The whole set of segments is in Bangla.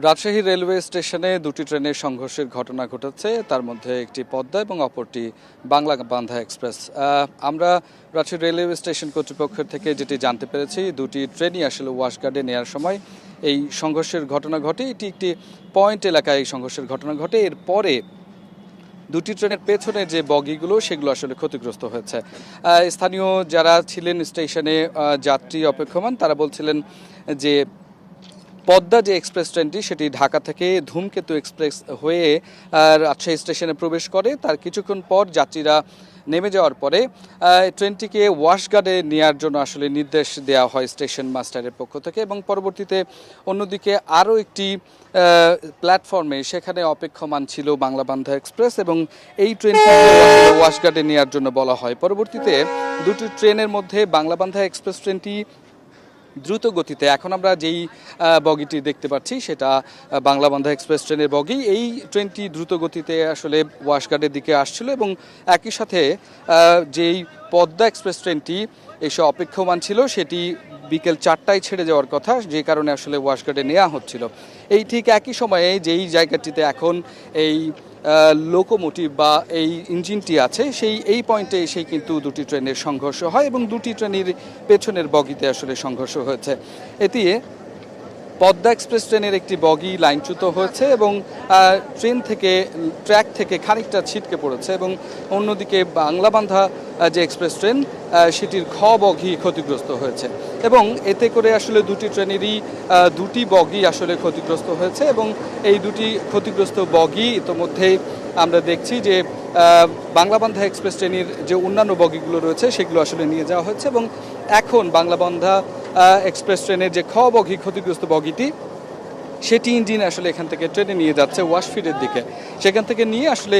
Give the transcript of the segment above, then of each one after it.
রাজশাহী রেলওয়ে স্টেশনে দুটি ট্রেনের সংঘর্ষের ঘটনা ঘটেছে, তার মধ্যে একটি পদ্মা এবং অপরটি বাংলাবান্ধা এক্সপ্রেস। আমরা রাজশাহী রেলওয়ে স্টেশন কর্তৃপক্ষের থেকে যেটি জানতে পেরেছি, দুটি ট্রেনই আসলে ওয়াশগার্ডে নেওয়ার সময় এই সংঘর্ষের ঘটনা ঘটে। এটি একটি পয়েন্ট এলাকায় এই সংঘর্ষের ঘটনা ঘটে। এরপরে দুটি ট্রেনের পেছনে যে বগিগুলো সেগুলো আসলে ক্ষতিগ্রস্ত হয়েছে। স্থানীয় যারা ছিলেন স্টেশনে যাত্রী অপেক্ষমান, তারা বলছিলেন যে পদ্মা যে এক্সপ্রেস ট্রেনটি সেটি ঢাকা থেকে ধূমকেতু এক্সপ্রেস হয়ে রাজশাহী স্টেশনে প্রবেশ করে। তার কিছুক্ষণ পর যাত্রীরা নেমে যাওয়ার পরে ট্রেনটিকে ওয়াশগার্ডে নেওয়ার জন্য আসলে নির্দেশ দেওয়া হয় স্টেশন মাস্টারের পক্ষ থেকে, এবং পরবর্তীতে অন্যদিকে আরও একটি প্ল্যাটফর্মে সেখানে অপেক্ষমান ছিল বাংলাবান্ধা এক্সপ্রেস, এবং এই ট্রেনটি ওয়াশগার্ডে নেওয়ার জন্য বলা হয়। পরবর্তীতে দুটি ট্রেনের মধ্যে বাংলাবান্ধা এক্সপ্রেস ট্রেনটি দ্রুত গতিতে, এখন আমরা যেই বগিটি দেখতে পাচ্ছি সেটা বাংলাবান্ধা এক্সপ্রেস ট্রেনের বগি, এই ট্রেনটি দ্রুত গতিতে আসলে ওয়াশগার্ডের দিকে আসছিল, এবং একই সাথে যেই পদ্মা এক্সপ্রেস ট্রেনটি এসে অপেক্ষমান ছিল সেটি বিকেল 4টায় ছেড়ে যাওয়ার কথা, যে কারণে আসলে ওয়াশগার্ডে নেওয়া হচ্ছিল। এই ঠিক একই সময়ে যেই জায়গাটিতে এখন এই লোকোমোটিভ বা এই ইঞ্জিনটি আছে, এই পয়েন্টে এসেই কিন্তু দুটি ট্রেনের সংঘর্ষ হয়, এবং দুটি ট্রেনের পেছনের বগিতে আসলে সংঘর্ষ হয়েছে। এতে পদ্মা এক্সপ্রেস ট্রেনের একটি বগি লাইনচ্যুত হয়েছে এবং ট্র্যাক থেকে খানিকটা ছিটকে পড়েছে, এবং অন্যদিকে বাংলাবান্ধা যে এক্সপ্রেস ট্রেন সেটির খ বগি ক্ষতিগ্রস্ত হয়েছে, এবং এতে করে আসলে দুটি ট্রেনেরই দুটি বগি আসলে ক্ষতিগ্রস্ত হয়েছে। এবং এই দুটি ক্ষতিগ্রস্ত বগি ইতোমধ্যেই আমরা দেখছি যে বাংলাবান্ধা এক্সপ্রেস ট্রেনের যে অন্যান্য বগিগুলো রয়েছে সেগুলো আসলে নিয়ে যাওয়া হচ্ছে, এবং এখন বাংলাবান্ধা এক্সপ্রেস ট্রেনের যে খ বগি ক্ষতিগ্রস্ত বগিটি সেটি ইঞ্জিন আসলে এখান থেকে ট্রেনে নিয়ে যাচ্ছে ওয়াশফিডের দিকে। সেখান থেকে নিয়ে আসলে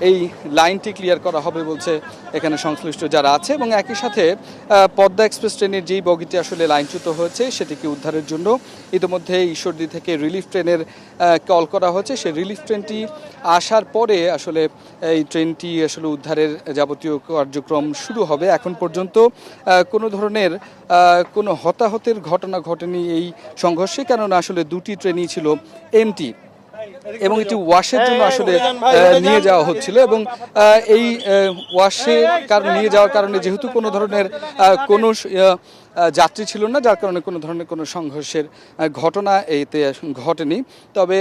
এই লাইনটি ক্লিয়ার করা হবে বলছে এখানে সংশ্লিষ্ট যারা আছে, এবং একই সাথে পদ্মা এক্সপ্রেস ট্রেনের যেই বগিটি আসলে লাইনচ্যুত হয়েছে সেটিকে উদ্ধারের জন্য ইতিমধ্যে ঈশ্বরদী থেকে রিলিফ ট্রেনের কল করা হয়েছে। সেই রিলিফ ট্রেনটি আসার পরে আসলে এই ট্রেনটি আসলে উদ্ধারের যাবতীয় কার্যক্রম শুরু হবে। এখন পর্যন্ত কোনো ধরনের কোনো হতাহতের ঘটনা ঘটেনি এই সংঘর্ষে, কেননা আসলে দুটি ট্রেনই ছিল এমটি, এবং এটি ওয়াশের জন্য আসলে নিয়ে যাওয়া হচ্ছিল, এবং এই ওয়াশে নিয়ে যাওয়ার কারণে যেহেতু কোনো ধরনের কোনো যাত্রী ছিল না, যার কারণে কোনো ধরনের কোনো সংঘর্ষের ঘটনা এতে ঘটেনি। তবে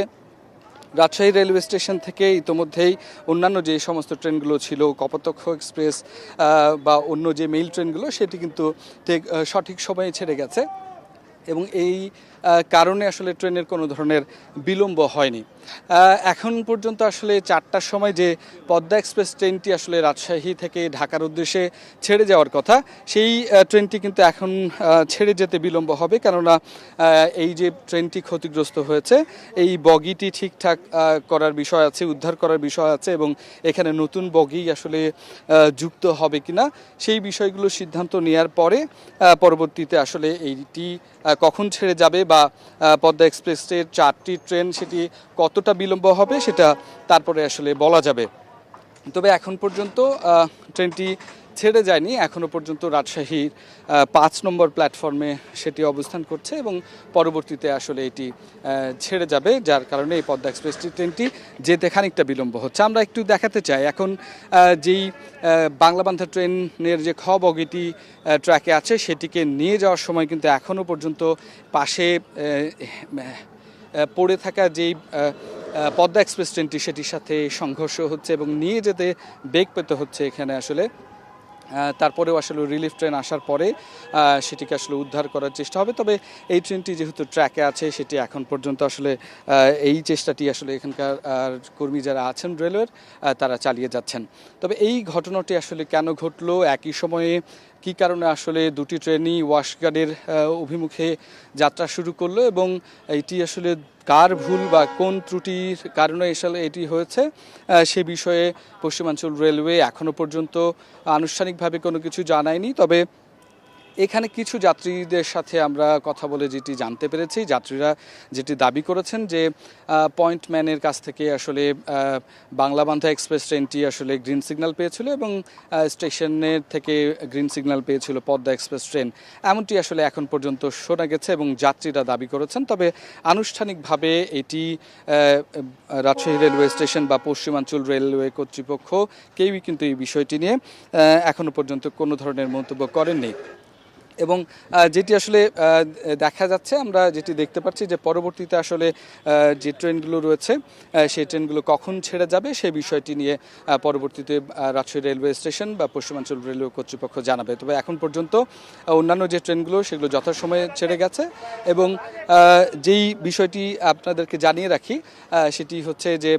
রাজশাহী রেলওয়ে স্টেশন থেকে ইতোমধ্যেই অন্যান্য যে সমস্ত ট্রেনগুলো ছিল, কপোতাক্ষ এক্সপ্রেস বা অন্য যে মেইল ট্রেনগুলো, সেটি কিন্তু ঠিক সঠিক সময়ে ছেড়ে গেছে, এবং এই কারণে আসলে ট্রেনের কোনো ধরনের বিলম্ব হয়নি। এখন পর্যন্ত আসলে 4টার সময় যে পদ্মা এক্সপ্রেস ট্রেনটি আসলে রাজশাহী থেকে ঢাকার উদ্দেশ্যে ছেড়ে যাওয়ার কথা, সেই ট্রেনটি কিন্তু এখন ছেড়ে যেতে বিলম্ব হবে, কেননা এই যে ট্রেনটি ক্ষতিগ্রস্ত হয়েছে এই বগিটি ঠিকঠাক করার বিষয় আছে, উদ্ধার করার বিষয় আছে, এবং এখানে নতুন বগি আসলে যুক্ত হবে কিনা সেই বিষয়গুলো সিদ্ধান্ত নেওয়ার পরে পরবর্তীতে আসলে এইটি কখন ছেড়ে যাবে বা পদ্মা এক্সপ্রেসের 4টি ট্রেন সেটি কতটা বিলম্ব হবে সেটা তারপরে আসলে বলা যাবে। তবে এখন পর্যন্ত ট্রেনটি ছেড়ে যায়নি, এখনও পর্যন্ত রাজশাহীর 5 নম্বর প্ল্যাটফর্মে সেটি অবস্থান করছে, এবং পরবর্তীতে আসলে এটি ছেড়ে যাবে, যার কারণে এই পদ্মা এক্সপ্রেস ট্রেনটি যেতে খানিকটা বিলম্ব হচ্ছে। আমরা একটু দেখাতে চাই এখন যেই বাংলাবান্ধা ট্রেনের যে খ বগিটি ট্র্যাকে আছে সেটিকে নিয়ে যাওয়ার সময় কিন্তু এখনও পর্যন্ত পাশে পড়ে থাকা যেই পদ্মা এক্সপ্রেস ট্রেনটি সেটির সাথে সংঘর্ষ হচ্ছে, এবং নিয়ে যেতে বেগ পেতে হচ্ছে এখানে আসলে। তারপরেও আসলে রিলিফ ট্রেন আসার পরে সেটিকে আসলে উদ্ধার করার চেষ্টা হবে। তবে এই ট্রেনটি যেহেতু ট্র্যাকে আছে সেটি এখন পর্যন্ত আসলে এই চেষ্টাটি আসলে এখানকার কর্মী যারা আছেন রেলওয়ের তারা চালিয়ে যাচ্ছেন। তবে এই ঘটনাটি আসলে কেন ঘটলো, একই সময়ে কী কারণে আসলে দুটি ট্রেনই ওয়াশগার্ডের অভিমুখে যাত্রা শুরু করলো, এবং এটি আসলে কার ভুল বা কোন ত্রুটির কারণে আসলে এটি হয়েছে সে বিষয়ে পশ্চিমাঞ্চল রেলওয়ে এখনও পর্যন্ত আনুষ্ঠানিকভাবে কোনো কিছু জানায়নি। তবে এখানে কিছু যাত্রীদের সাথে আমরা কথা বলে যেটি জানতে পেরেছি, যাত্রীরা যেটি দাবি করেছেন যে পয়েন্টম্যানের কাছ থেকে আসলে বাংলাবান্ধা এক্সপ্রেস ট্রেনটি আসলে গ্রিন সিগন্যাল পেয়েছিল এবং স্টেশনের থেকে গ্রিন সিগন্যাল পেয়েছিল পদ্মা এক্সপ্রেস ট্রেন, এমনটি আসলে এখন পর্যন্ত শোনা গেছে এবং যাত্রীরা দাবি করেছেন। তবে আনুষ্ঠানিকভাবে এটি রাজশাহী রেলওয়ে স্টেশন বা পশ্চিমাঞ্চল রেলওয়ে কর্তৃপক্ষ কেউই কিন্তু এই বিষয়টি নিয়ে এখনো পর্যন্ত কোনো ধরনের মন্তব্য করেননি। এবং যেটি আসলে দেখা যাচ্ছে, আমরা যেটি দেখতে পাচ্ছি যে পরবর্তীতে আসলে যে ট্রেনগুলো রয়েছে সেই ট্রেনগুলো কখন ছেড়ে যাবে সেই বিষয়টি নিয়ে পরবর্তীতে রাজশাহী রেলওয়ে স্টেশন বা পশ্চিমাঞ্চল রেলওয়ে কর্তৃপক্ষ জানাবে। তবে এখন পর্যন্ত অন্যান্য যে ট্রেনগুলো সেগুলো যথাসময়ে ছেড়ে গেছে। এবং যেই বিষয়টি আপনাদেরকে জানিয়ে রাখি সেটি হচ্ছে যে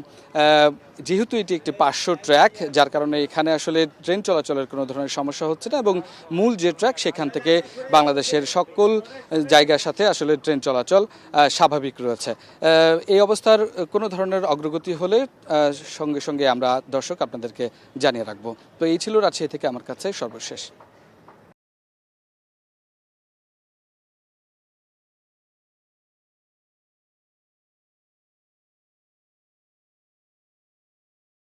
যেহেতু এটি একটি পার্শ্ব ট্র্যাক, যার কারণে এখানে আসলে ট্রেন চলাচলের কোনো ধরনের সমস্যা হচ্ছে না এবং মূল যে ট্র্যাক সেখান থেকে বাংলাদেশের সকল জায়গার সাথে আসলে ট্রেন চলাচল স্বাভাবিক রয়েছে। এই অবস্থার কোনো ধরনের অগ্রগতি হলে সঙ্গে সঙ্গে আমরা দর্শক আপনাদেরকে জানিয়ে রাখবো। তো এই ছিল রাজশাহী থেকে আমার কাছে সর্বশেষ।